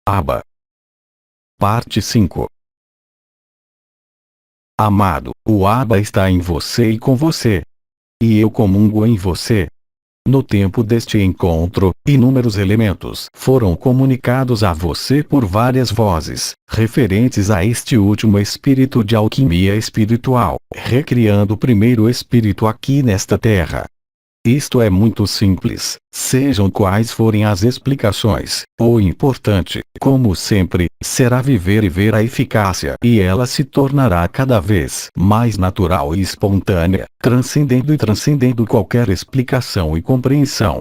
Aba. Parte 5. Amado, o Aba está em você e com você. E eu comungo em você. No tempo deste encontro, inúmeros elementos foram comunicados a você por várias vozes, referentes a este último espírito de alquimia espiritual, recriando o primeiro espírito aqui nesta terra. Isto é muito simples, sejam quais forem as explicações. O importante, como sempre, será viver e ver a eficácia, e ela se tornará cada vez mais natural e espontânea, transcendendo qualquer explicação e compreensão.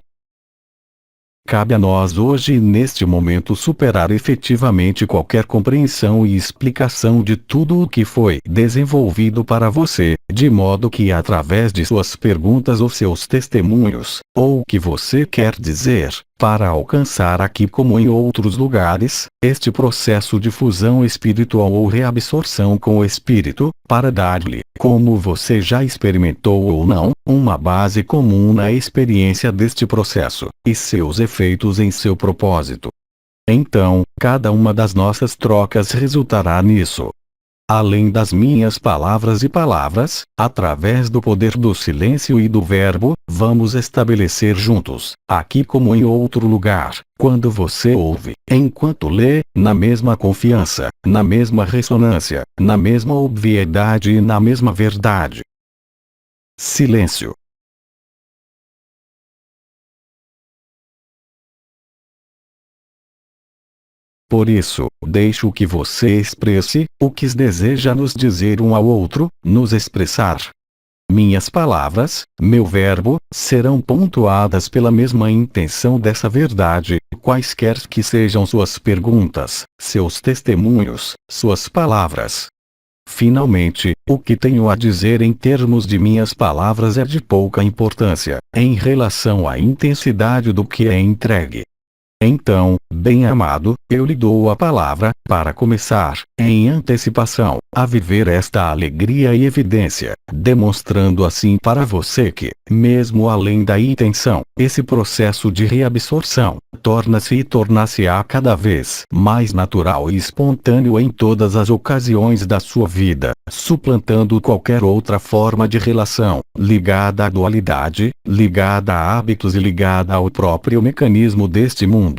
Cabe a nós hoje e neste momento superar efetivamente qualquer compreensão e explicação de tudo o que foi desenvolvido para você, de modo que através de suas perguntas ou seus testemunhos, ou o que você quer dizer, para alcançar aqui como em outros lugares, este processo de fusão espiritual ou reabsorção com o espírito, para dar-lhe, como você já experimentou ou não, uma base comum na experiência deste processo, e seus efeitos em seu propósito. Então, cada uma das nossas trocas resultará nisso. Além das minhas palavras e palavras, através do poder do silêncio e do verbo, vamos estabelecer juntos, aqui como em outro lugar, quando você ouve, enquanto lê, na mesma confiança, na mesma ressonância, na mesma obviedade e na mesma verdade. Silêncio. Por isso, deixo que você expresse o que deseja nos dizer um ao outro, nos expressar. Minhas palavras, meu verbo, serão pontuadas pela mesma intenção dessa verdade, quaisquer que sejam suas perguntas, seus testemunhos, suas palavras. Finalmente, o que tenho a dizer em termos de minhas palavras é de pouca importância, em relação à intensidade do que é entregue. Então, bem-amado, eu lhe dou a palavra, para começar, em antecipação, a viver esta alegria e evidência, demonstrando assim para você que, mesmo além da intenção, esse processo de reabsorção, torna-se e tornar-se-á cada vez mais natural e espontâneo em todas as ocasiões da sua vida, suplantando qualquer outra forma de relação, ligada à dualidade, ligada a hábitos e ligada ao próprio mecanismo deste mundo.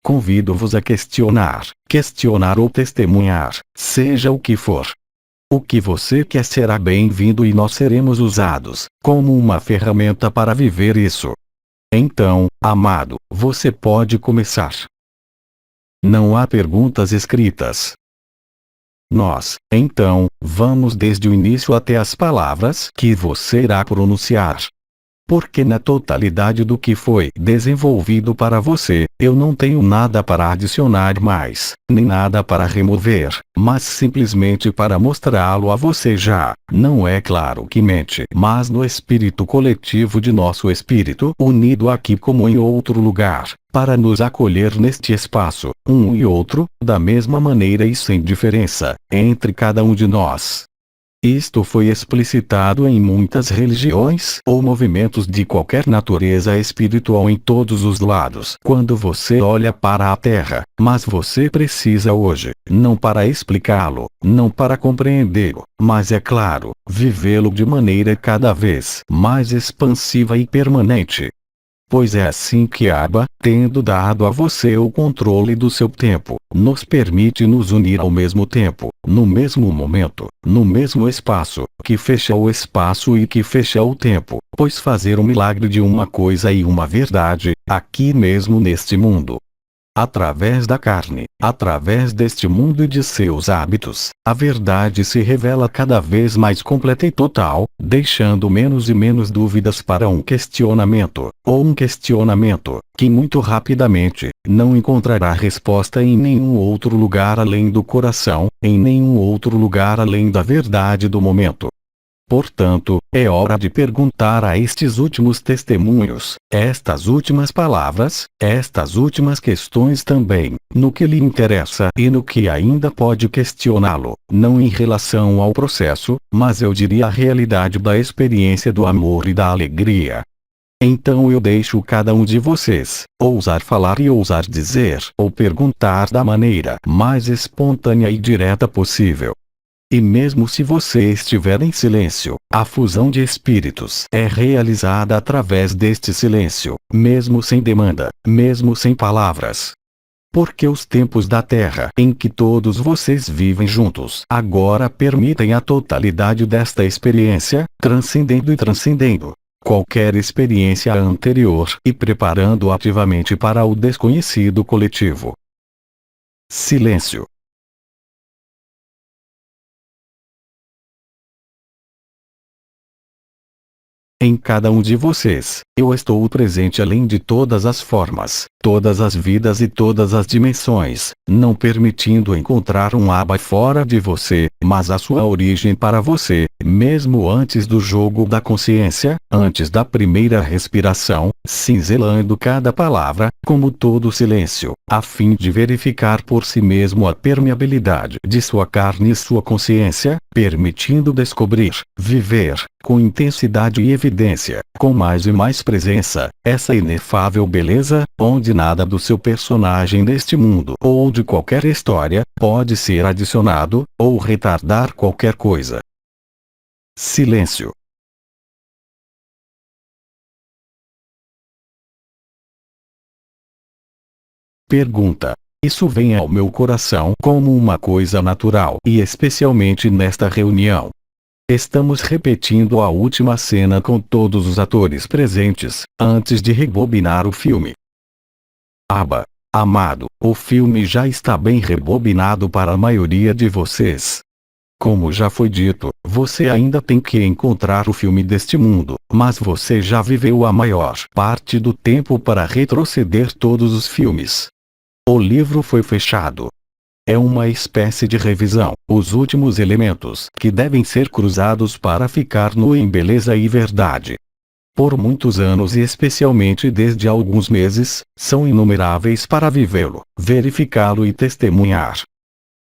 Convido-vos a questionar ou testemunhar, seja o que for. O que você quer será bem-vindo e nós seremos usados, como uma ferramenta para viver isso. Então, amado, você pode começar. Não há perguntas escritas. Nós, então, vamos desde o início até as palavras que você irá pronunciar. Porque na totalidade do que foi desenvolvido para você, eu não tenho nada para adicionar mais, nem nada para remover, mas simplesmente para mostrá-lo a você já, não é claro que mente, mas no espírito coletivo de nosso espírito, unido aqui como em outro lugar, para nos acolher neste espaço, um e outro, da mesma maneira e sem diferença, entre cada um de nós. Isto foi explicitado em muitas religiões ou movimentos de qualquer natureza espiritual em todos os lados. Quando você olha para a Terra, mas você precisa hoje, não para explicá-lo, não para compreendê-lo, mas é claro, vivê-lo de maneira cada vez mais expansiva e permanente. Pois é assim que Aba, tendo dado a você o controle do seu tempo, nos permite nos unir ao mesmo tempo, no mesmo momento, no mesmo espaço, que fecha o espaço e que fecha o tempo, pois fazer o milagre de uma coisa e uma verdade, aqui mesmo neste mundo. Através da carne, através deste mundo e de seus hábitos, a verdade se revela cada vez mais completa e total, deixando menos e menos dúvidas para um questionamento que muito rapidamente, não encontrará resposta em nenhum outro lugar além do coração, em nenhum outro lugar além da verdade do momento. Portanto, é hora de perguntar a estes últimos testemunhos, estas últimas palavras, estas últimas questões também, no que lhe interessa e no que ainda pode questioná-lo, não em relação ao processo, mas eu diria a realidade da experiência do amor e da alegria. Então eu deixo cada um de vocês ousar falar e ousar dizer ou perguntar da maneira mais espontânea e direta possível. E mesmo se você estiver em silêncio, a fusão de espíritos é realizada através deste silêncio, mesmo sem demanda, mesmo sem palavras. Porque os tempos da Terra em que todos vocês vivem juntos agora permitem a totalidade desta experiência, transcendendo e transcendendo qualquer experiência anterior e preparando ativamente para o desconhecido coletivo. Silêncio. Em cada um de vocês, eu estou presente além de todas as formas, todas as vidas e todas as dimensões, não permitindo encontrar um aba fora de você, mas a sua origem para você, mesmo antes do jogo da consciência, antes da primeira respiração, cinzelando cada palavra, como todo silêncio, a fim de verificar por si mesmo a permeabilidade de sua carne e sua consciência, permitindo descobrir, viver, com intensidade e evidência, com mais e mais presença, essa inefável beleza, onde nada do seu personagem neste mundo ou de qualquer história pode ser adicionado ou retardar qualquer coisa. Silêncio. Pergunta. Isso vem ao meu coração como uma coisa natural e especialmente nesta reunião. Estamos repetindo a última cena com todos os atores presentes, antes de rebobinar o filme. Aba. Amado, o filme já está bem rebobinado para a maioria de vocês. Como já foi dito, você ainda tem que encontrar o filme deste mundo, mas você já viveu a maior parte do tempo para retroceder todos os filmes. O livro foi fechado. É uma espécie de revisão, os últimos elementos que devem ser cruzados para ficar nu em beleza e verdade. Por muitos anos e especialmente desde alguns meses, são inumeráveis para vivê-lo, verificá-lo e testemunhar.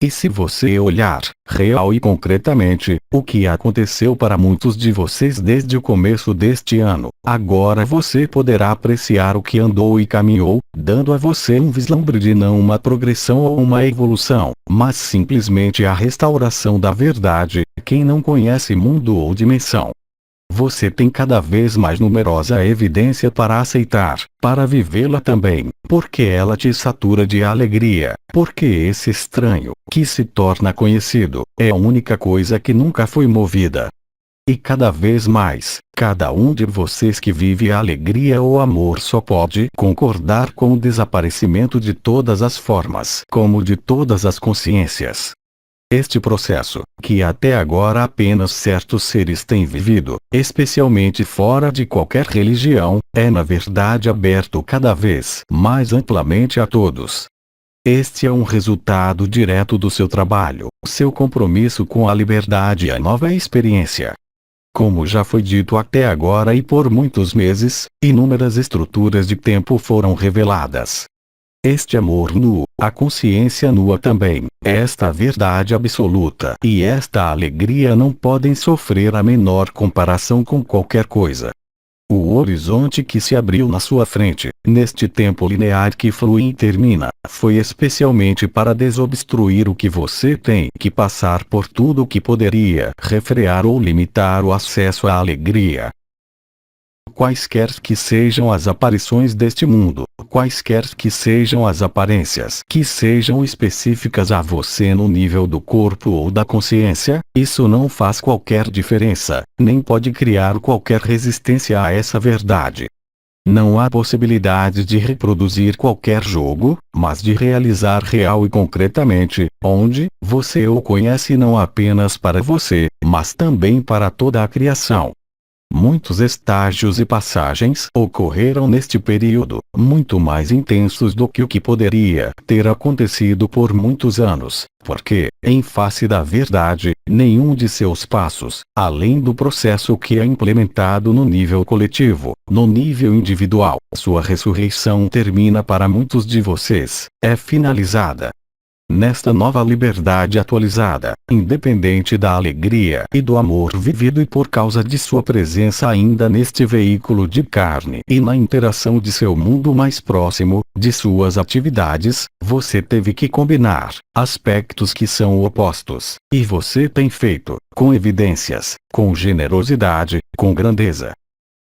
E se você olhar, real e concretamente, o que aconteceu para muitos de vocês desde o começo deste ano, agora você poderá apreciar o que andou e caminhou, dando a você um vislumbre de não uma progressão ou uma evolução, mas simplesmente a restauração da verdade, quem não conhece mundo ou dimensão. Você tem cada vez mais numerosa evidência para aceitar, para vivê-la também, porque ela te satura de alegria, porque esse estranho, que se torna conhecido, é a única coisa que nunca foi movida. E cada vez mais, cada um de vocês que vive a alegria ou amor só pode concordar com o desaparecimento de todas as formas, como de todas as consciências. Este processo, que até agora apenas certos seres têm vivido, especialmente fora de qualquer religião, é na verdade aberto cada vez mais amplamente a todos. Este é um resultado direto do seu trabalho, seu compromisso com a liberdade e a nova experiência. Como já foi dito até agora e por muitos meses, inúmeras estruturas de tempo foram reveladas. Este amor nu, a consciência nua também, esta verdade absoluta e esta alegria não podem sofrer a menor comparação com qualquer coisa. O horizonte que se abriu na sua frente, neste tempo linear que flui e termina, foi especialmente para desobstruir o que você tem que passar por tudo que poderia refrear ou limitar o acesso à alegria. Quaisquer que sejam as aparições deste mundo, quaisquer que sejam as aparências que sejam específicas a você no nível do corpo ou da consciência, isso não faz qualquer diferença, nem pode criar qualquer resistência a essa verdade. Não há possibilidade de reproduzir qualquer jogo, mas de realizar real e concretamente, onde você o conhece não apenas para você, mas também para toda a criação. Muitos estágios e passagens ocorreram neste período, muito mais intensos do que o que poderia ter acontecido por muitos anos, porque, em face da verdade, nenhum de seus passos, além do processo que é implementado no nível coletivo, no nível individual, sua ressurreição termina para muitos de vocês, é finalizada. nesta nova liberdade atualizada, independente da alegria e do amor vivido e por causa de sua presença ainda neste veículo de carne e na interação de seu mundo mais próximo, de suas atividades, você teve que combinar aspectos que são opostos, e você tem feito, com evidências, com generosidade, com grandeza.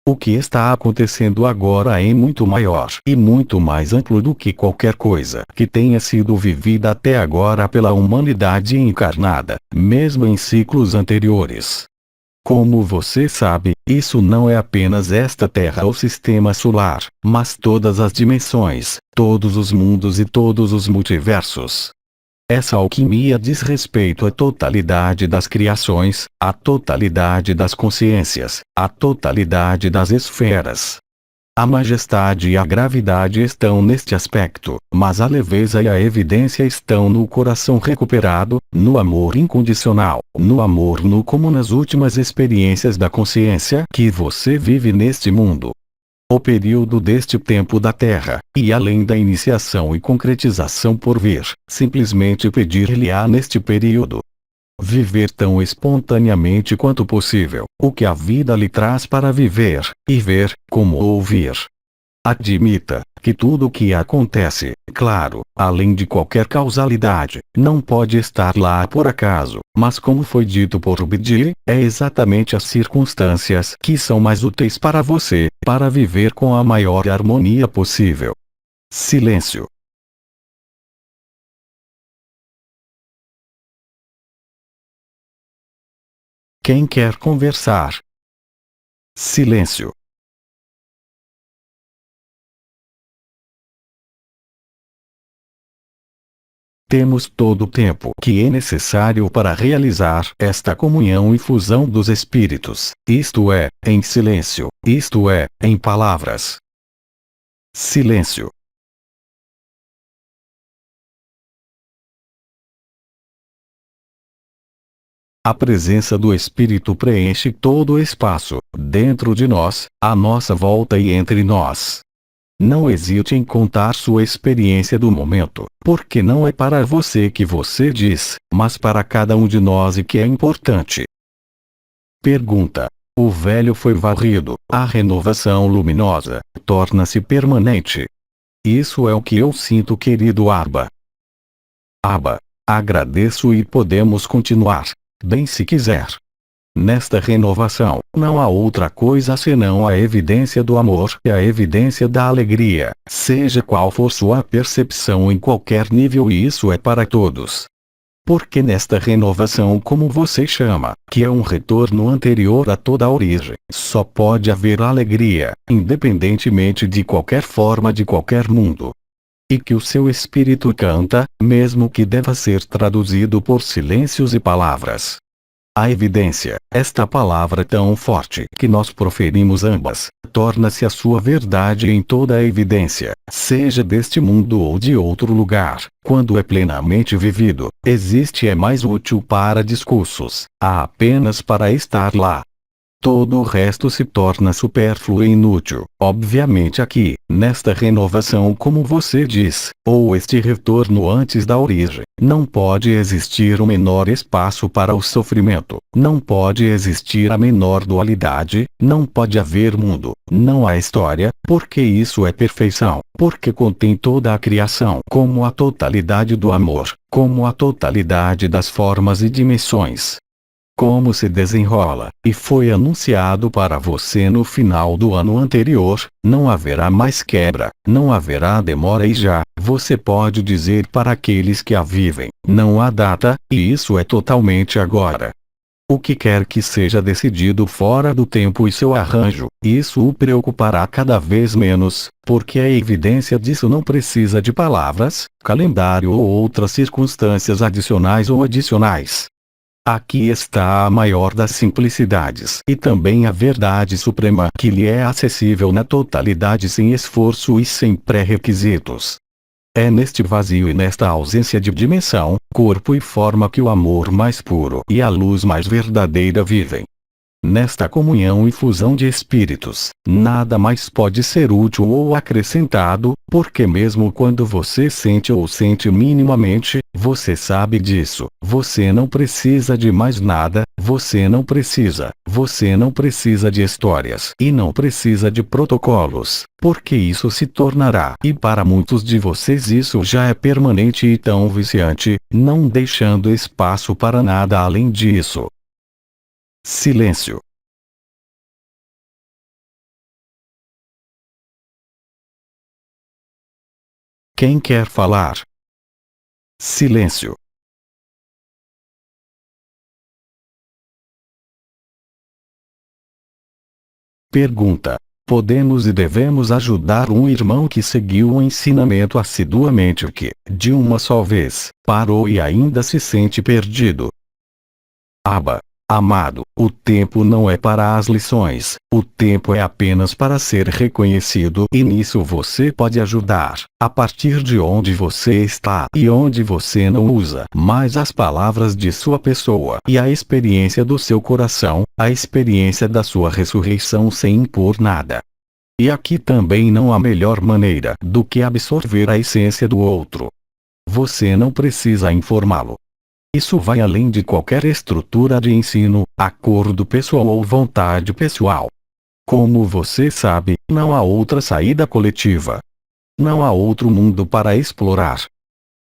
O que está acontecendo agora é muito maior e muito mais amplo do que qualquer coisa que tenha sido vivida até agora pela humanidade encarnada, mesmo em ciclos anteriores. Como você sabe, isso não é apenas esta Terra ou sistema solar, mas todas as dimensões, todos os mundos e todos os multiversos. Essa alquimia diz respeito à totalidade das criações, à totalidade das consciências, à totalidade das esferas. A majestade e a gravidade estão neste aspecto, mas a leveza e a evidência estão no coração recuperado, no amor incondicional, no amor nu como nas últimas experiências da consciência que você vive neste mundo. O período deste tempo da Terra, e além da iniciação e concretização por vir, simplesmente pedir-lhe-á neste período. Viver tão espontaneamente quanto possível, o que a vida lhe traz para viver, e ver, como ouvir. Admita que tudo o que acontece, claro, além de qualquer causalidade, não pode estar lá por acaso, mas como foi dito por Rubidi, é exatamente as circunstâncias que são mais úteis para você, para viver com a maior harmonia possível. Silêncio. Quem quer conversar? Silêncio. Temos todo o tempo que é necessário para realizar esta comunhão e fusão dos espíritos, isto é, em silêncio, isto é, em palavras. Silêncio. A presença do Espírito preenche todo o espaço, dentro de nós, à nossa volta e entre nós. Não hesite em contar sua experiência do momento, porque não é para você que você diz, mas para cada um de nós e que é importante. Pergunta: o velho foi varrido, a renovação luminosa torna-se permanente. Isso é o que eu sinto, querido Abba. Abba, agradeço e podemos continuar. Bem se quiser. Nesta renovação, não há outra coisa senão a evidência do amor e a evidência da alegria, seja qual for sua percepção em qualquer nível, e isso é para todos. Porque nesta renovação, como você chama, que é um retorno anterior a toda a origem, só pode haver alegria, independentemente de qualquer forma de qualquer mundo. E que o seu espírito canta, mesmo que deva ser traduzido por silêncios e palavras. A evidência, esta palavra tão forte que nós proferimos ambas, torna-se a sua verdade em toda a evidência, seja deste mundo ou de outro lugar, quando é plenamente vivido, existe, é mais útil para discursos, há apenas para estar lá. Todo o resto se torna supérfluo e inútil, obviamente aqui, nesta renovação, como você diz, ou este retorno antes da origem, não pode existir o menor espaço para o sofrimento, não pode existir a menor dualidade, não pode haver mundo, não há história, porque isso é perfeição, porque contém toda a criação como a totalidade do amor, como a totalidade das formas e dimensões. Como se desenrola, e foi anunciado para você no final do ano anterior, não haverá mais quebra, não haverá demora, e já, você pode dizer para aqueles que a vivem, não há data, e isso é totalmente agora. O que quer que seja decidido fora do tempo e seu arranjo, isso o preocupará cada vez menos, porque a evidência disso não precisa de palavras, calendário ou outras circunstâncias adicionais ou adicionais. Aqui está a maior das simplicidades e também a verdade suprema que lhe é acessível na totalidade, sem esforço e sem pré-requisitos. É neste vazio e nesta ausência de dimensão, corpo e forma que o amor mais puro e a luz mais verdadeira vivem. Nesta comunhão e fusão de espíritos, nada mais pode ser útil ou acrescentado, porque mesmo quando você sente ou sente minimamente, você sabe disso. Você não precisa de mais nada, você não precisa de histórias e não precisa de protocolos, porque isso se tornará. E para muitos de vocês isso já é permanente e tão viciante, não deixando espaço para nada além disso. Silêncio. Quem quer falar? Silêncio. Pergunta: podemos e devemos ajudar um irmão que seguiu o ensinamento assiduamente que, de uma só vez, parou e ainda se sente perdido? Aba. Amado, o tempo não é para as lições, o tempo é apenas para ser reconhecido e nisso você pode ajudar, a partir de onde você está e onde você não usa mais as palavras de sua pessoa e a experiência do seu coração, a experiência da sua ressurreição sem impor nada. E aqui também não há melhor maneira do que absorver a essência do outro. Você não precisa informá-lo. Isso vai além de qualquer estrutura de ensino, acordo pessoal ou vontade pessoal. Como você sabe, não há outra saída coletiva. Não há outro mundo para explorar.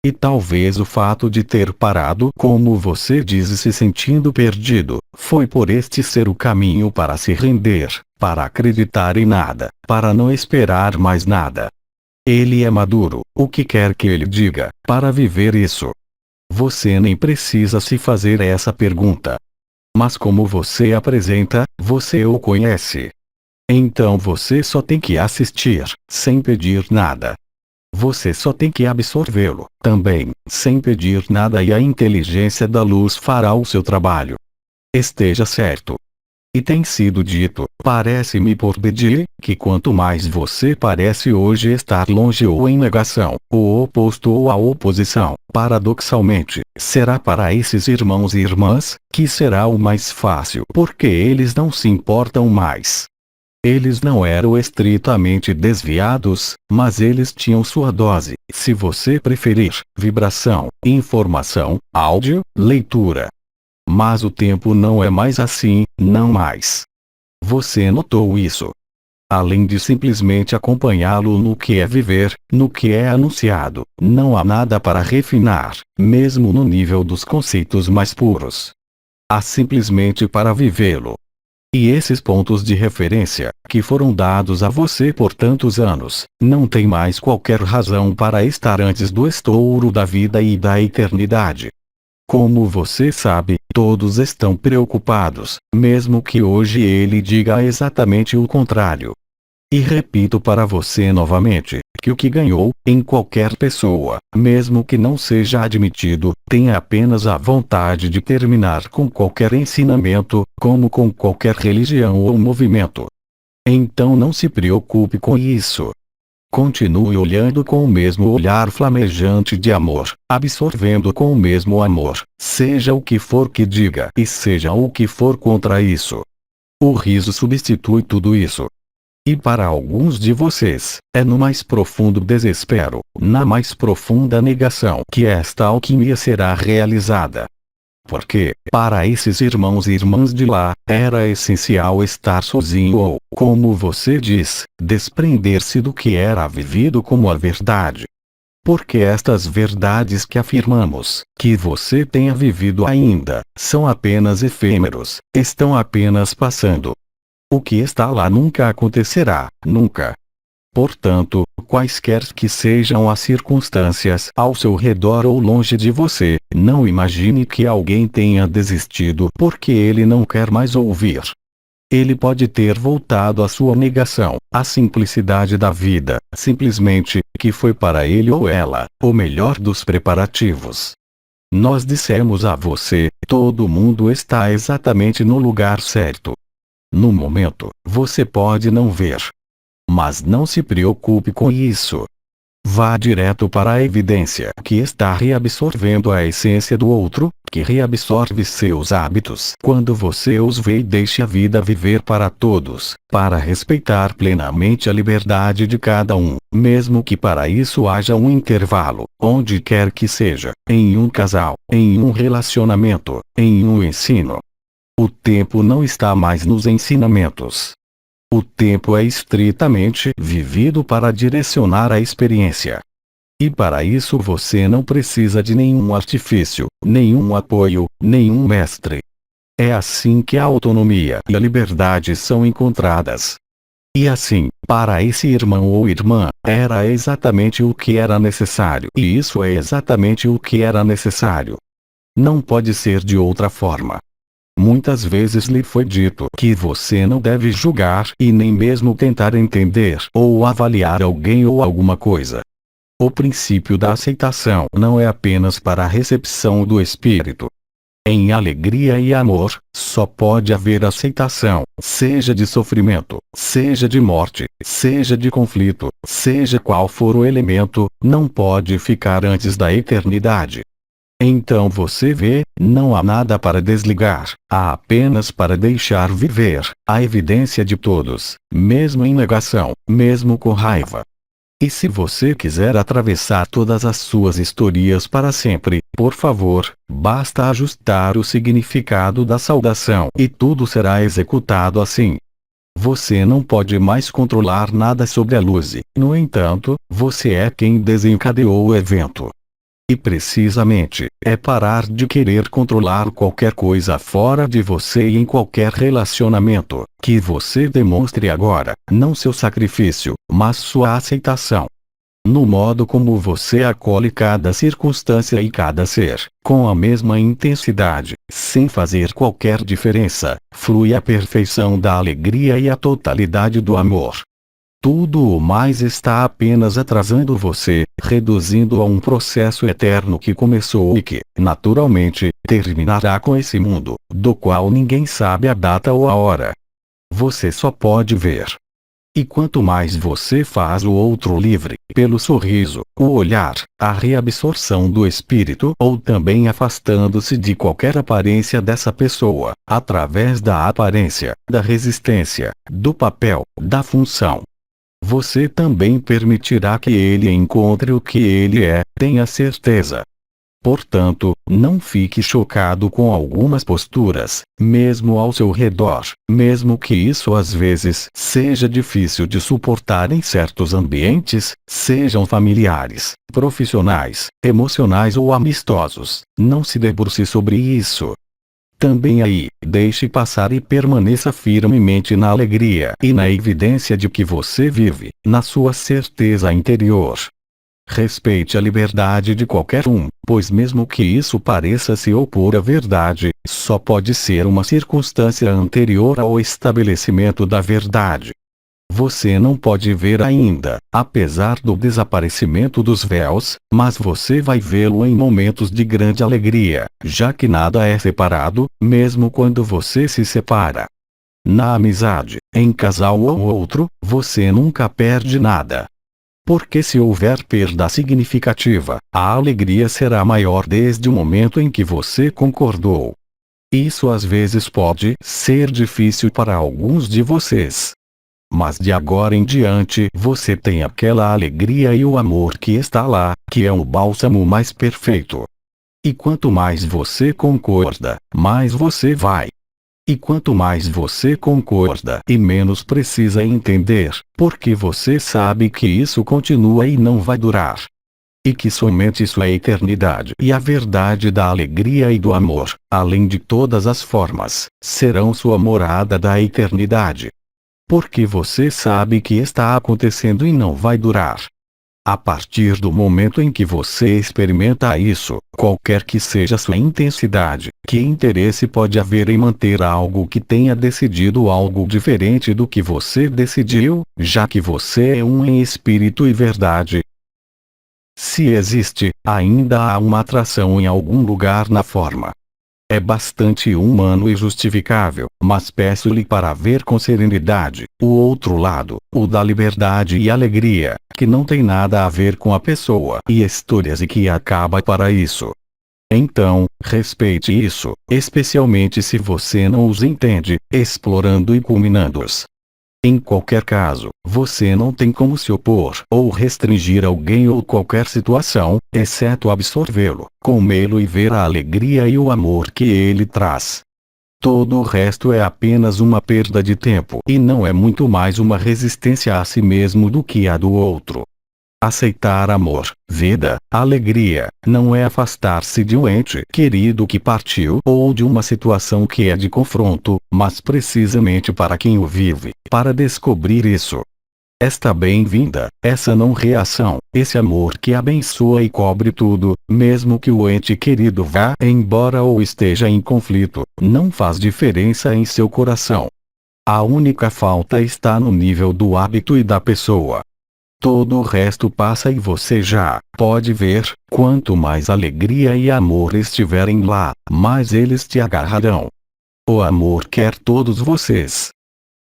E talvez o fato de ter parado, como você diz, se sentindo perdido, foi por este ser o caminho para se render, para acreditar em nada, para não esperar mais nada. Ele é maduro, o que quer que ele diga, para viver isso. Você nem precisa se fazer essa pergunta. Mas como você apresenta, você o conhece. Então você só tem que assistir, sem pedir nada. Você só tem que absorvê-lo, também, sem pedir nada e a inteligência da luz fará o seu trabalho. Esteja certo. E tem sido dito, parece-me por Bedi, que quanto mais você parece hoje estar longe ou em negação, o oposto ou a oposição, paradoxalmente, será para esses irmãos e irmãs, que será o mais fácil porque eles não se importam mais. Eles não eram estritamente desviados, mas eles tinham sua dose, se você preferir, vibração, informação, áudio, leitura. Mas o tempo não é mais assim, não mais. Você notou isso? Além de simplesmente acompanhá-lo no que é viver, no que é anunciado, não há nada para refinar, mesmo no nível dos conceitos mais puros. Há simplesmente para vivê-lo. E esses pontos de referência, que foram dados a você por tantos anos, não têm mais qualquer razão para estar antes do estouro da vida e da eternidade. Como você sabe, todos estão preocupados, mesmo que hoje ele diga exatamente o contrário. E repito para você novamente, que o que ganhou, em qualquer pessoa, mesmo que não seja admitido, tem apenas a vontade de terminar com qualquer ensinamento, como com qualquer religião ou movimento. Então não se preocupe com isso. Continue olhando com o mesmo olhar flamejante de amor, absorvendo com o mesmo amor, seja o que for que diga e seja o que for contra isso. O riso substitui tudo isso. E para alguns de vocês, é no mais profundo desespero, na mais profunda negação que esta alquimia será realizada. Porque, para esses irmãos e irmãs de lá, era essencial estar sozinho ou, como você diz, desprender-se do que era vivido como a verdade. Porque estas verdades que afirmamos, que você tenha vivido ainda, são apenas efêmeros, estão apenas passando. O que está lá nunca acontecerá, nunca. Portanto, quaisquer que sejam as circunstâncias ao seu redor ou longe de você, não imagine que alguém tenha desistido porque ele não quer mais ouvir. Ele pode ter voltado à sua negação, à simplicidade da vida, simplesmente, que foi para ele ou ela, o melhor dos preparativos. Nós dissemos a você, todo mundo está exatamente no lugar certo. No momento, você pode não ver. Mas não se preocupe com isso. Vá direto para a evidência que está reabsorvendo a essência do outro, que reabsorve seus hábitos. Quando você os vê, deixe a vida viver para todos, para respeitar plenamente a liberdade de cada um, mesmo que para isso haja um intervalo, onde quer que seja, em um casal, em um relacionamento, em um ensino. O tempo não está mais nos ensinamentos. O tempo é estritamente vivido para direcionar a experiência. E para isso você não precisa de nenhum artifício, nenhum apoio, nenhum mestre. É assim que a autonomia e a liberdade são encontradas. E assim, para esse irmão ou irmã, era exatamente o que era necessário. E isso é exatamente o que era necessário. Não pode ser de outra forma. Muitas vezes lhe foi dito que você não deve julgar e nem mesmo tentar entender ou avaliar alguém ou alguma coisa. O princípio da aceitação não é apenas para a recepção do espírito. Em alegria e amor, só pode haver aceitação, seja de sofrimento, seja de morte, seja de conflito, seja qual for o elemento, não pode ficar antes da eternidade. Então você vê, não há nada para desligar, há apenas para deixar viver, a evidência de todos, mesmo em negação, mesmo com raiva. E se você quiser atravessar todas as suas historias para sempre, por favor, basta ajustar o significado da saudação e tudo será executado assim. Você não pode mais controlar nada sobre a luz, no entanto, você é quem desencadeou o evento. E precisamente, é parar de querer controlar qualquer coisa fora de você e em qualquer relacionamento, que você demonstre agora, não seu sacrifício, mas sua aceitação. No modo como você acolhe cada circunstância e cada ser, com a mesma intensidade, sem fazer qualquer diferença, flui a perfeição da alegria e a totalidade do amor. Tudo o mais está apenas atrasando você, reduzindo a um processo eterno que começou e que, naturalmente, terminará com esse mundo, do qual ninguém sabe a data ou a hora. Você só pode ver. E quanto mais você faz o outro livre, pelo sorriso, o olhar, a reabsorção do espírito ou também afastando-se de qualquer aparência dessa pessoa, através da aparência, da resistência, do papel, da função. Você também permitirá que ele encontre o que ele é, tenha certeza. Portanto, não fique chocado com algumas posturas, mesmo ao seu redor, mesmo que isso às vezes seja difícil de suportar em certos ambientes, sejam familiares, profissionais, emocionais ou amistosos. Não se debruce sobre isso. Também aí, deixe passar e permaneça firmemente na alegria e na evidência de que você vive, na sua certeza interior. Respeite a liberdade de qualquer um, pois mesmo que isso pareça se opor à verdade, só pode ser uma circunstância anterior ao estabelecimento da verdade. Você não pode ver ainda, apesar do desaparecimento dos véus, mas você vai vê-lo em momentos de grande alegria, já que nada é separado, mesmo quando você se separa. Na amizade, em casal ou outro, você nunca perde nada. Porque se houver perda significativa, a alegria será maior desde o momento em que você concordou. Isso às vezes pode ser difícil para alguns de vocês. Mas de agora em diante você tem aquela alegria e o amor que está lá, que é o bálsamo mais perfeito. E quanto mais você concorda, mais você vai. E quanto mais você concorda e menos precisa entender, porque você sabe que isso continua e não vai durar. E que somente isso é a eternidade e a verdade da alegria e do amor, além de todas as formas, serão sua morada da eternidade. Porque você sabe que está acontecendo e não vai durar. A partir do momento em que você experimenta isso, qualquer que seja sua intensidade, que interesse pode haver em manter algo que tenha decidido algo diferente do que você decidiu, já que você é um em espírito e verdade? Se existe, ainda há uma atração em algum lugar na forma. É bastante humano e justificável, mas peço-lhe para ver com serenidade o outro lado, o da liberdade e alegria, que não tem nada a ver com a pessoa e histórias e que acaba para isso. Então, respeite isso, especialmente se você não os entende, explorando e culminando-os. Em qualquer caso, você não tem como se opor ou restringir alguém ou qualquer situação, exceto absorvê-lo, comê-lo e ver a alegria e o amor que ele traz. Todo o resto é apenas uma perda de tempo e não é muito mais uma resistência a si mesmo do que a do outro. Aceitar amor, vida, alegria, não é afastar-se de um ente querido que partiu ou de uma situação que é de confronto, mas precisamente para quem o vive, para descobrir isso. Esta bem-vinda, essa não reação, esse amor que abençoa e cobre tudo, mesmo que o ente querido vá embora ou esteja em conflito, não faz diferença em seu coração. A única falta está no nível do hábito e da pessoa. Todo o resto passa e você já pode ver, quanto mais alegria e amor estiverem lá, mais eles te agarrarão. O amor quer todos vocês.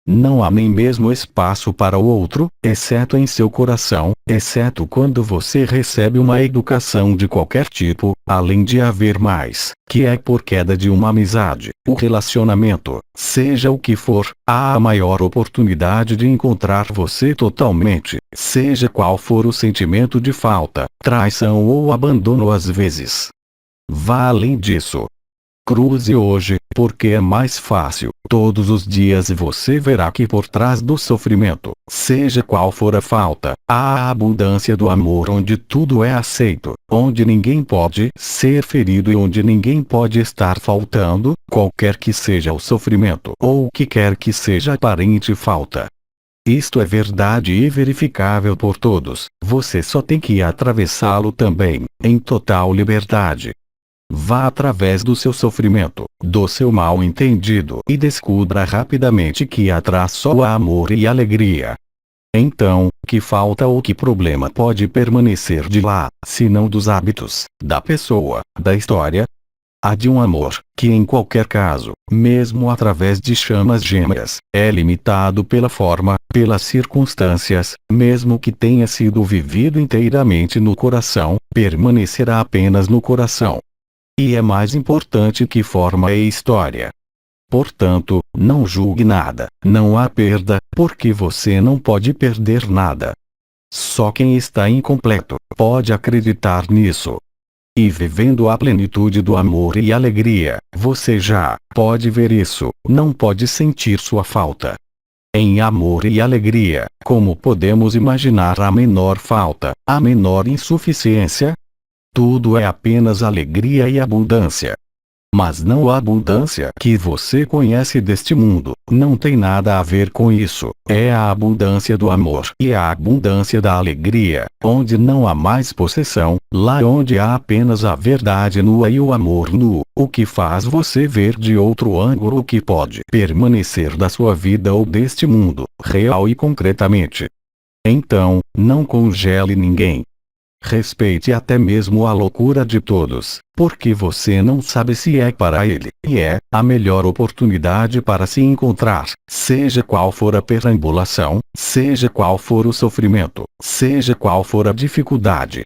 Não há nem mesmo espaço para o outro, exceto em seu coração, exceto quando você recebe uma educação de qualquer tipo, além de haver mais, que é por queda de uma amizade, o relacionamento, seja o que for, há a maior oportunidade de encontrar você totalmente, seja qual for o sentimento de falta, traição ou abandono às vezes. Vá além disso. Cruze hoje, porque é mais fácil. Todos os dias você verá que por trás do sofrimento, seja qual for a falta, há a abundância do amor onde tudo é aceito, onde ninguém pode ser ferido e onde ninguém pode estar faltando, qualquer que seja o sofrimento ou o que quer que seja aparente falta. Isto é verdade e verificável por todos, você só tem que atravessá-lo também, em total liberdade. Vá através do seu sofrimento, do seu mal entendido e descubra rapidamente que atrás só há amor e alegria. Então, que falta ou que problema pode permanecer de lá, se não dos hábitos, da pessoa, da história? Há de um amor, que em qualquer caso, mesmo através de chamas gêmeas, é limitado pela forma, pelas circunstâncias, mesmo que tenha sido vivido inteiramente no coração, permanecerá apenas no coração. E é mais importante que forma e história. Portanto, não julgue nada, não há perda, porque você não pode perder nada. Só quem está incompleto pode acreditar nisso. E vivendo a plenitude do amor e alegria, você já pode ver isso, não pode sentir sua falta. Em amor e alegria, como podemos imaginar a menor falta, a menor insuficiência? Tudo é apenas alegria e abundância. Mas não a abundância que você conhece deste mundo, não tem nada a ver com isso, é a abundância do amor e a abundância da alegria, onde não há mais possessão, lá onde há apenas a verdade nua e o amor nu, o que faz você ver de outro ângulo o que pode permanecer da sua vida ou deste mundo, real e concretamente. Então, não congele ninguém. Respeite até mesmo a loucura de todos, porque você não sabe se é para ele, e é a melhor oportunidade para se encontrar, seja qual for a perambulação, seja qual for o sofrimento, seja qual for a dificuldade.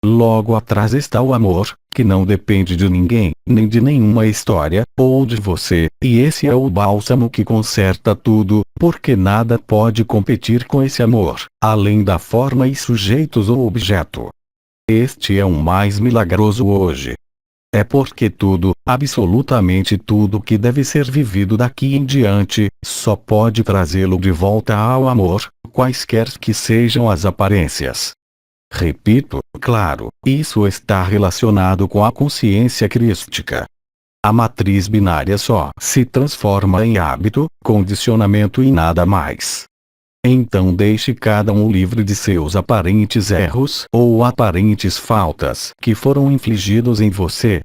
Logo atrás está o amor, que não depende de ninguém, nem de nenhuma história, ou de você, e esse é o bálsamo que conserta tudo, porque nada pode competir com esse amor, além da forma e sujeitos ou objeto. Este é o mais milagroso hoje. É porque tudo, absolutamente tudo que deve ser vivido daqui em diante, só pode trazê-lo de volta ao amor, quaisquer que sejam as aparências. Repito, claro, isso está relacionado com a consciência crística. A matriz binária só se transforma em hábito, condicionamento e nada mais. Então deixe cada um livre de seus aparentes erros ou aparentes faltas que foram infligidos em você.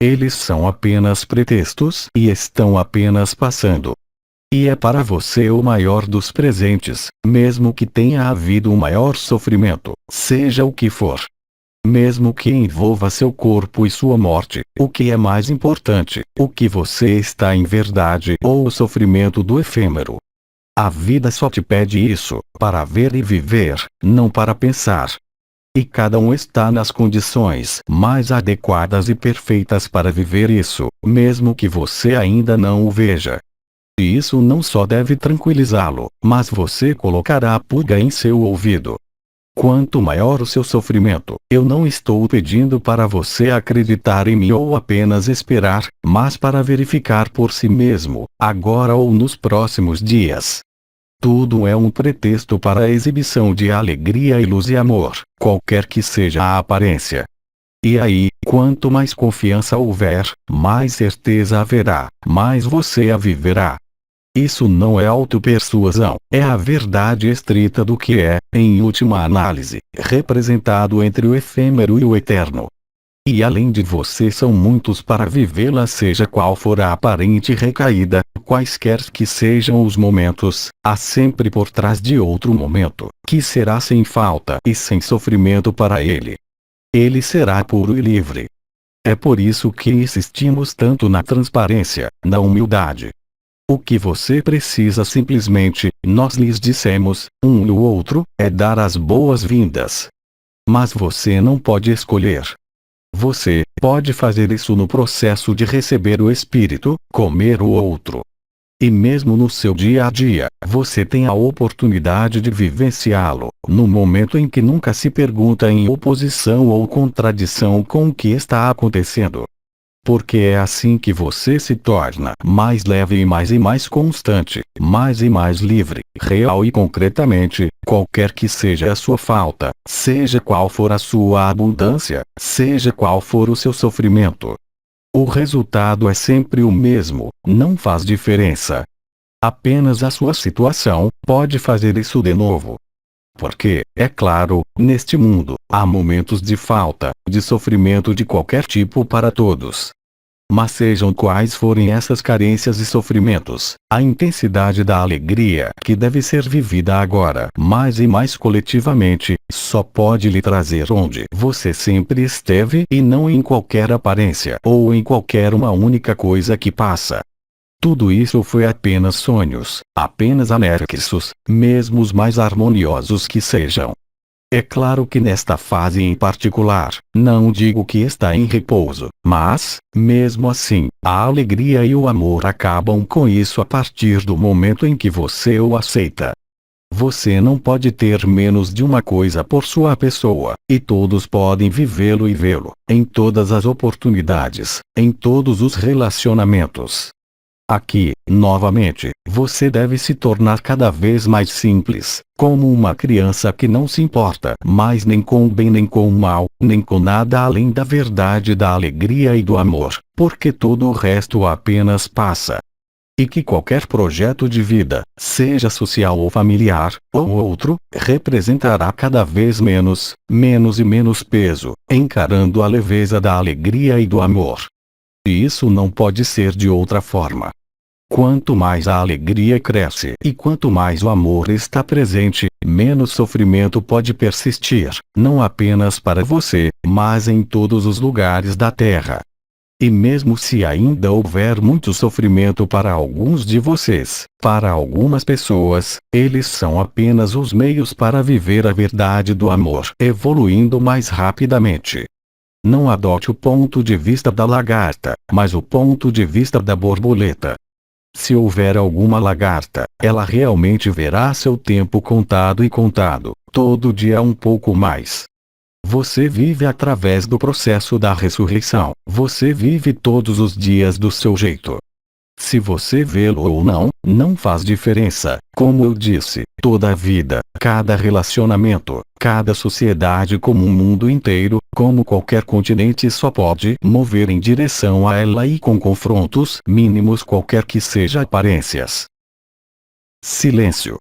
Eles são apenas pretextos e estão apenas passando. E é para você o maior dos presentes, mesmo que tenha havido o maior sofrimento, seja o que for. mesmo que envolva seu corpo e sua morte. O que é mais importante, o que você está em verdade ou o sofrimento do efêmero? A vida só te pede isso, para ver e viver, não para pensar. E cada um está nas condições mais adequadas e perfeitas para viver isso, mesmo que você ainda não o veja. E isso não só deve tranquilizá-lo, mas você colocará a pulga em seu ouvido. Quanto maior o seu sofrimento, eu não estou pedindo para você acreditar em mim ou apenas esperar, mas para verificar por si mesmo, agora ou nos próximos dias. Tudo é um pretexto para a exibição de alegria e luz e amor, qualquer que seja a aparência. E aí, quanto mais confiança houver, mais certeza haverá, mais você a viverá. Isso não é autopersuasão, é a verdade estrita do que é, em última análise, representado entre o efêmero e o eterno. E além de você são muitos para vivê-la, seja qual for a aparente recaída, quaisquer que sejam os momentos, há sempre por trás de outro momento, que será sem falta e sem sofrimento para ele. Ele será puro e livre. É por isso que insistimos tanto na transparência, na humildade. O que você precisa simplesmente, nós lhes dissemos, um e o outro, é dar as boas-vindas. Mas você não pode escolher. Você pode fazer isso no processo de receber o Espírito, comer o outro. E mesmo no seu dia a dia, você tem a oportunidade de vivenciá-lo, no momento em que nunca se pergunta em oposição ou contradição com o que está acontecendo. Porque é assim que você se torna mais leve e mais constante, mais e mais livre, real e concretamente, qualquer que seja a sua falta, seja qual for a sua abundância, seja qual for o seu sofrimento. O resultado é sempre o mesmo, não faz diferença. Apenas a sua situação pode fazer isso de novo. Porque, é claro, neste mundo, há momentos de falta, de sofrimento de qualquer tipo para todos. Mas sejam quais forem essas carências e sofrimentos, a intensidade da alegria que deve ser vivida agora, mais e mais coletivamente, só pode lhe trazer onde você sempre esteve e não em qualquer aparência ou em qualquer uma única coisa que passa. Tudo isso foi apenas sonhos, apenas anexos, mesmo os mais harmoniosos que sejam. É claro que nesta fase em particular, não digo que está em repouso, mas, mesmo assim, a alegria e o amor acabam com isso a partir do momento em que você o aceita. Você não pode ter menos de uma coisa por sua pessoa, e todos podem vivê-lo e vê-lo, em todas as oportunidades, em todos os relacionamentos. Aqui, novamente, você deve se tornar cada vez mais simples, como uma criança que não se importa mais nem com o bem nem com o mal, nem com nada além da verdade da alegria e do amor, porque todo o resto apenas passa. E que qualquer projeto de vida, seja social ou familiar, ou outro, representará cada vez menos e menos peso, encarando a leveza da alegria e do amor. E isso não pode ser de outra forma. Quanto mais a alegria cresce e quanto mais o amor está presente, menos sofrimento pode persistir, não apenas para você, mas em todos os lugares da Terra. E mesmo se ainda houver muito sofrimento para alguns de vocês, para algumas pessoas, eles são apenas os meios para viver a verdade do amor, evoluindo mais rapidamente. Não adote o ponto de vista da lagarta, mas o ponto de vista da borboleta. Se houver alguma lagarta, ela realmente verá seu tempo contado e contado, todo dia um pouco mais. Você vive através do processo da ressurreição, você vive todos os dias do seu jeito. Se você vê-lo ou não, não faz diferença. Como eu disse, toda a vida, cada relacionamento, cada sociedade como um mundo inteiro, como qualquer continente só pode mover em direção a ela e com confrontos mínimos qualquer que seja aparências. Silêncio.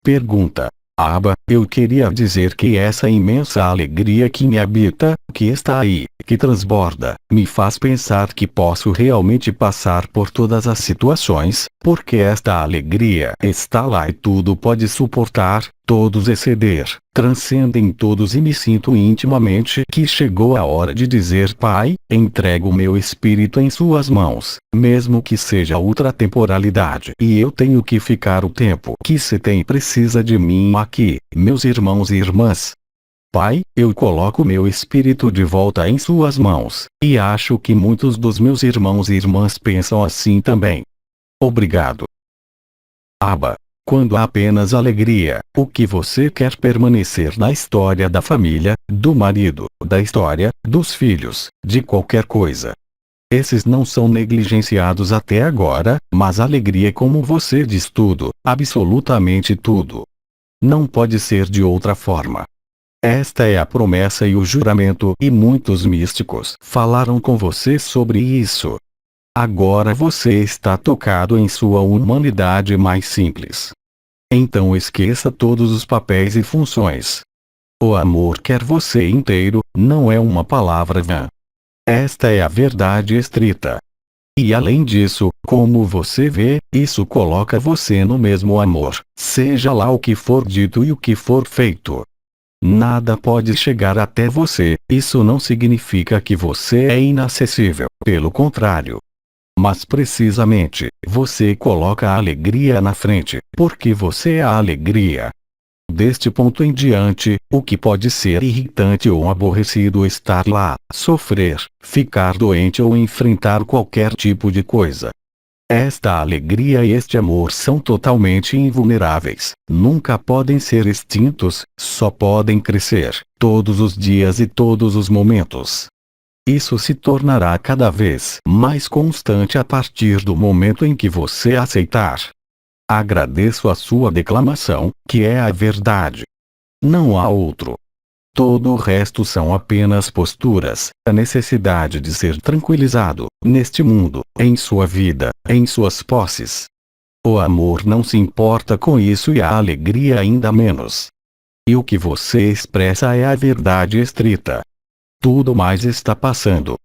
Pergunta. Abba, eu queria dizer que essa imensa alegria que me habita, que está aí, que transborda, me faz pensar que posso realmente passar por todas as situações, porque esta alegria está lá e tudo pode suportar, todos exceder, transcendem todos e me sinto intimamente que chegou a hora de dizer: Pai, entrego o meu espírito em suas mãos, mesmo que seja ultratemporalidade e eu tenho que ficar o tempo que se tem precisa de mim aqui, meus irmãos e irmãs. Pai, eu coloco meu espírito de volta em suas mãos, e acho que muitos dos meus irmãos e irmãs pensam assim também. Obrigado. Abba. Quando há apenas alegria, o que você quer permanecer na história da família, do marido, da história, dos filhos, de qualquer coisa. Esses não são negligenciados até agora, mas alegria é como você diz tudo, absolutamente tudo. Não pode ser de outra forma. Esta é a promessa e o juramento, e muitos místicos falaram com você sobre isso. Agora você está tocado em sua humanidade mais simples. Então esqueça todos os papéis e funções. O amor quer você inteiro, não é uma palavra vã. Esta é a verdade estrita. E além disso, como você vê, isso coloca você no mesmo amor, seja lá o que for dito e o que for feito. Nada pode chegar até você, isso não significa que você é inacessível, pelo contrário. Mas precisamente, você coloca a alegria na frente, porque você é a alegria. Deste ponto em diante, o que pode ser irritante ou aborrecido estar lá, sofrer, ficar doente ou enfrentar qualquer tipo de coisa. Esta alegria e este amor são totalmente invulneráveis, nunca podem ser extintos, só podem crescer, todos os dias e todos os momentos. Isso se tornará cada vez mais constante a partir do momento em que você aceitar. Agradeço a sua declamação, que é a verdade. Não há outro. Todo o resto são apenas posturas, a necessidade de ser tranquilizado, neste mundo, em sua vida, em suas posses. O amor não se importa com isso e a alegria ainda menos. E o que você expressa é a verdade estrita. Tudo mais está passando.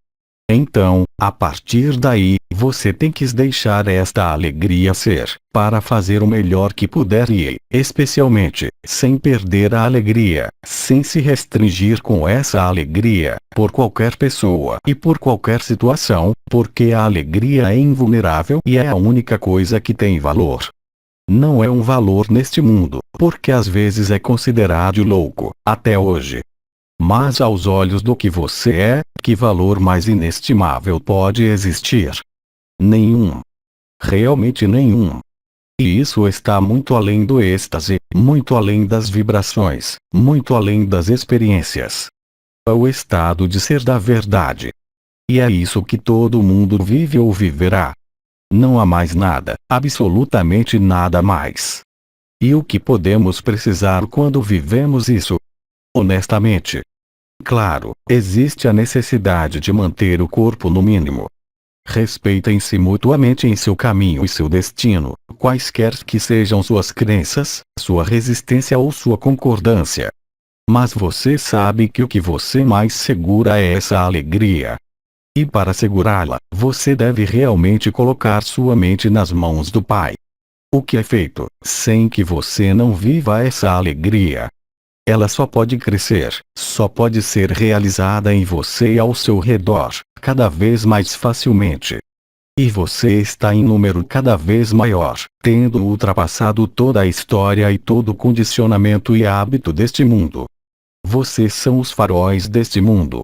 Então, a partir daí, você tem que deixar esta alegria ser, para fazer o melhor que puder e, especialmente, sem perder a alegria, sem se restringir com essa alegria, por qualquer pessoa e por qualquer situação, porque a alegria é invulnerável e é a única coisa que tem valor. Não é um valor neste mundo, porque às vezes é considerado louco, até hoje. Mas aos olhos do que você é, que valor mais inestimável pode existir? Nenhum. Realmente nenhum. E isso está muito além do êxtase, muito além das vibrações, muito além das experiências. É o estado de ser da verdade. E é isso que todo mundo vive ou viverá. Não há mais nada, absolutamente nada mais. E o que podemos precisar quando vivemos isso? Honestamente. Claro, existe a necessidade de manter o corpo no mínimo. Respeitem-se mutuamente em seu caminho e seu destino, quaisquer que sejam suas crenças, sua resistência ou sua concordância. Mas você sabe que o que você mais segura é essa alegria. E para segurá-la, você deve realmente colocar sua mente nas mãos do Pai. O que é feito, sem que você não viva essa alegria? Ela só pode crescer, só pode ser realizada em você e ao seu redor, cada vez mais facilmente. E você está em número cada vez maior, tendo ultrapassado toda a história e todo o condicionamento e hábito deste mundo. Vocês são os faróis deste mundo.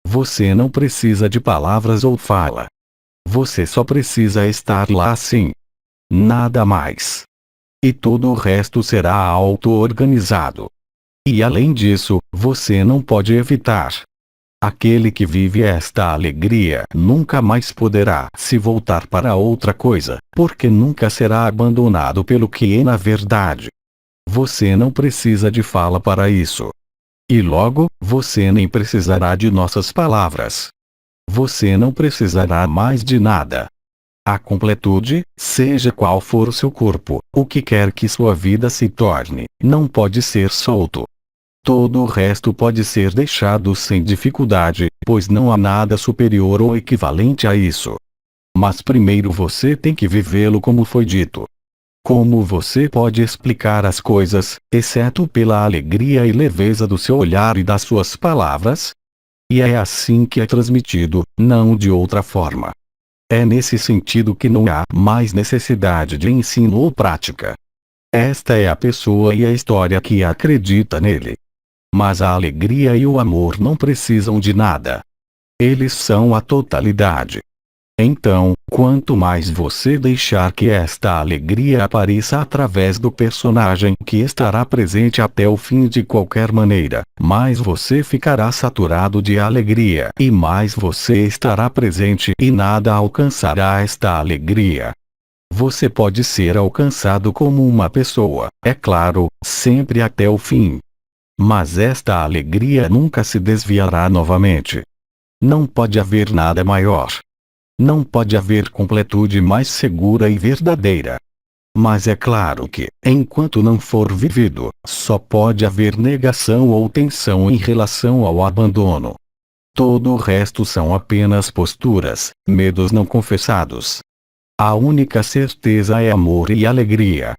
Você não precisa de palavras ou fala. Você só precisa estar lá assim. Nada mais. E todo o resto será auto-organizado. E além disso, você não pode evitar. Aquele que vive esta alegria nunca mais poderá se voltar para outra coisa, porque nunca será abandonado pelo que é na verdade. Você não precisa de fala para isso. E logo, você nem precisará de nossas palavras. Você não precisará mais de nada. A completude, seja qual for o seu corpo, o que quer que sua vida se torne, não pode ser solto. Todo o resto pode ser deixado sem dificuldade, pois não há nada superior ou equivalente a isso. Mas primeiro você tem que vivê-lo como foi dito. Como você pode explicar as coisas, exceto pela alegria e leveza do seu olhar e das suas palavras? E é assim que é transmitido, não de outra forma. É nesse sentido que não há mais necessidade de ensino ou prática. Esta é a pessoa e a história que acredita nele. Mas a alegria e o amor não precisam de nada. Eles são a totalidade. Então, quanto mais você deixar que esta alegria apareça através do personagem que estará presente até o fim de qualquer maneira, mais você ficará saturado de alegria e mais você estará presente e nada alcançará esta alegria. Você pode ser alcançado como uma pessoa, é claro, sempre até o fim. Mas esta alegria nunca se desviará novamente. Não pode haver nada maior. Não pode haver completude mais segura e verdadeira. Mas é claro que, enquanto não for vivido, só pode haver negação ou tensão em relação ao abandono. Todo o resto são apenas posturas, medos não confessados. A única certeza é amor e alegria.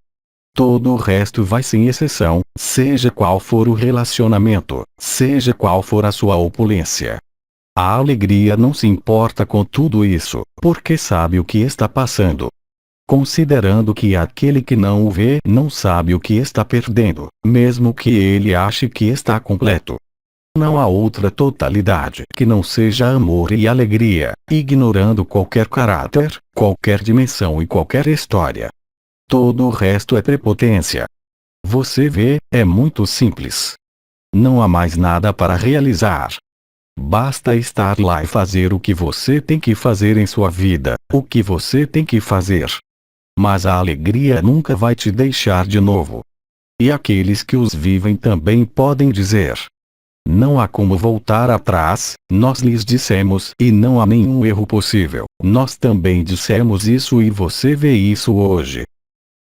Todo o resto vai sem exceção, seja qual for o relacionamento, seja qual for a sua opulência. A alegria não se importa com tudo isso, porque sabe o que está passando. Considerando que aquele que não o vê não sabe o que está perdendo, mesmo que ele ache que está completo. Não há outra totalidade que não seja amor e alegria, ignorando qualquer caráter, qualquer dimensão e qualquer história. Todo o resto é prepotência. Você vê, é muito simples. Não há mais nada para realizar. Basta estar lá e fazer o que você tem que fazer em sua vida, o que você tem que fazer. Mas a alegria nunca vai te deixar de novo. E aqueles que os vivem também podem dizer: não há como voltar atrás, nós lhes dissemos, e não há nenhum erro possível. Nós também dissemos isso e você vê isso hoje.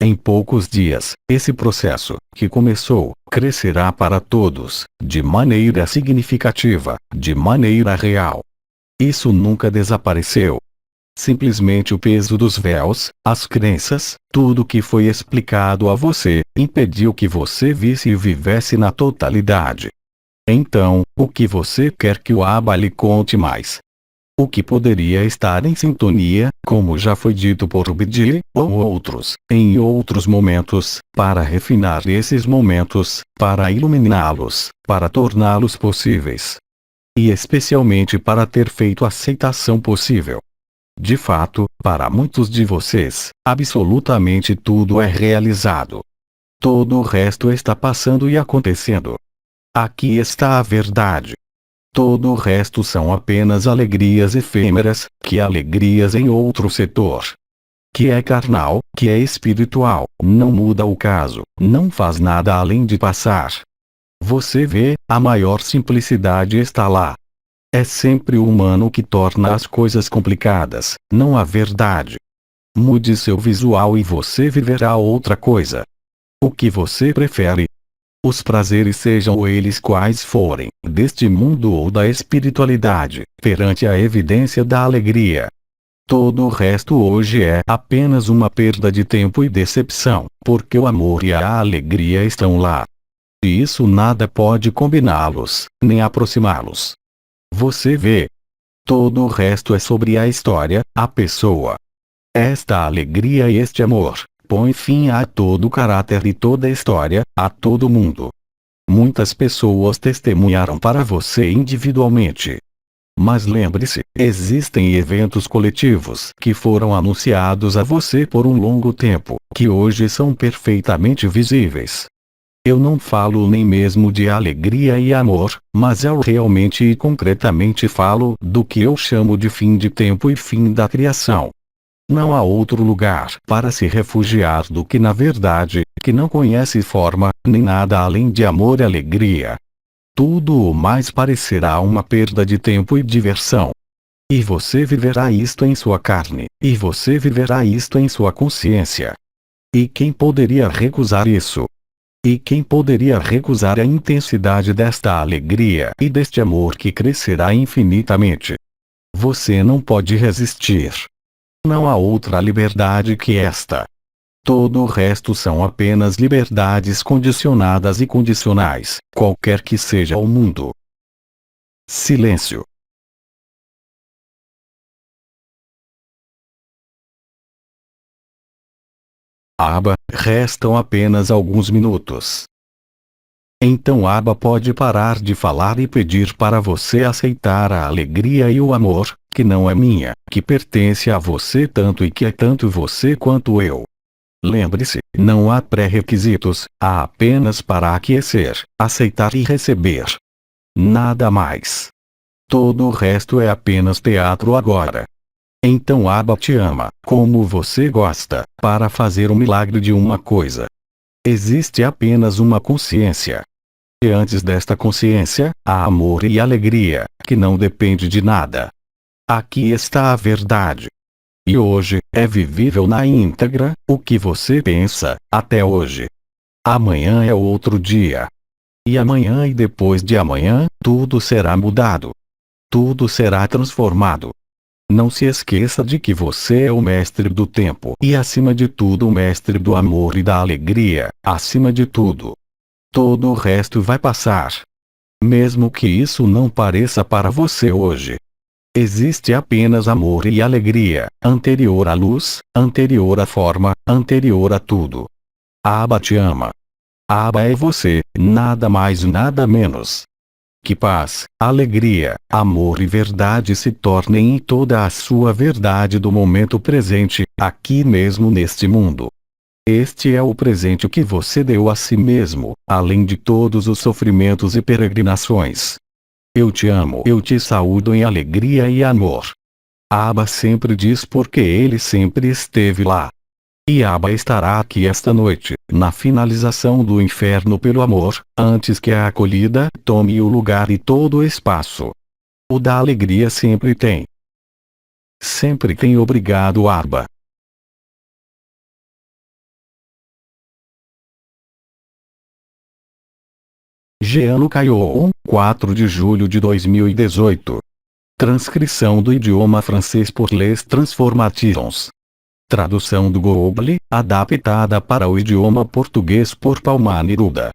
Em poucos dias, esse processo, que começou, crescerá para todos, de maneira significativa, de maneira real. Isso nunca desapareceu. Simplesmente o peso dos véus, as crenças, tudo que foi explicado a você, impediu que você visse e vivesse na totalidade. Então, o que você quer que o Abba lhe conte mais? O que poderia estar em sintonia, como já foi dito por Bidi, ou outros, em outros momentos, para refinar esses momentos, para iluminá-los, para torná-los possíveis. E especialmente para ter feito a aceitação possível. De fato, para muitos de vocês, absolutamente tudo é realizado. Todo o resto está passando e acontecendo. Aqui está a verdade. Todo o resto são apenas alegrias efêmeras, que alegrias em outro setor. Que é carnal, que é espiritual, não muda o caso, não faz nada além de passar. Você vê, a maior simplicidade está lá. É sempre o humano que torna as coisas complicadas, não a verdade. Mude seu visual e você viverá outra coisa. O que você prefere? Os prazeres, sejam eles quais forem, deste mundo ou da espiritualidade, perante a evidência da alegria. Todo o resto hoje é apenas uma perda de tempo e decepção, porque o amor e a alegria estão lá. E isso nada pode combiná-los, nem aproximá-los. Você vê. Todo o resto é sobre a história, a pessoa. Esta alegria e este amor põe fim a todo o caráter e toda a história, a todo mundo. Muitas pessoas testemunharam para você individualmente. Mas lembre-se, existem eventos coletivos que foram anunciados a você por um longo tempo, que hoje são perfeitamente visíveis. Eu não falo nem mesmo de alegria e amor, mas eu realmente e concretamente falo do que eu chamo de fim de tempo e fim da criação. Não há outro lugar para se refugiar do que na verdade, que não conhece forma, nem nada além de amor e alegria. Tudo o mais parecerá uma perda de tempo e diversão. E você viverá isto em sua carne, e você viverá isto em sua consciência. E quem poderia recusar isso? E quem poderia recusar a intensidade desta alegria e deste amor que crescerá infinitamente? Você não pode resistir. Não há outra liberdade que esta. Todo o resto são apenas liberdades condicionadas e condicionais, qualquer que seja o mundo. Silêncio. Aba, restam apenas alguns minutos. Então Aba pode parar de falar e pedir para você aceitar a alegria e o amor, que não é minha, que pertence a você tanto e que é tanto você quanto eu. Lembre-se, não há pré-requisitos, há apenas para aquecer, aceitar e receber. Nada mais. Todo o resto é apenas teatro agora. Então Aba te ama, como você gosta, para fazer o milagre de uma coisa. Existe apenas uma consciência. E antes desta consciência, há amor e alegria, que não depende de nada. Aqui está a verdade. E hoje, é vivível na íntegra, o que você pensa, até hoje. Amanhã é outro dia. E amanhã e depois de amanhã, tudo será mudado. Tudo será transformado. Não se esqueça de que você é o mestre do tempo e acima de tudo o mestre do amor e da alegria, acima de tudo. Todo o resto vai passar. Mesmo que isso não pareça para você hoje. Existe apenas amor e alegria, anterior à luz, anterior à forma, anterior a tudo. Aba te ama. Aba é você, nada mais nada menos. Que paz, alegria, amor e verdade se tornem em toda a sua verdade do momento presente, aqui mesmo neste mundo. Este é o presente que você deu a si mesmo, além de todos os sofrimentos e peregrinações. Eu te amo, eu te saúdo em alegria e amor. Aba sempre diz porque ele sempre esteve lá. E Aba estará aqui esta noite, na finalização do inferno pelo amor, antes que a acolhida tome o lugar e todo o espaço. O da alegria sempre tem. Sempre tem. Obrigado, Aba. Jean Caillon, 4 de julho de 2018. Transcrição do idioma francês por Les Transformations. Tradução do Google, adaptada para o idioma português por Palma Neruda.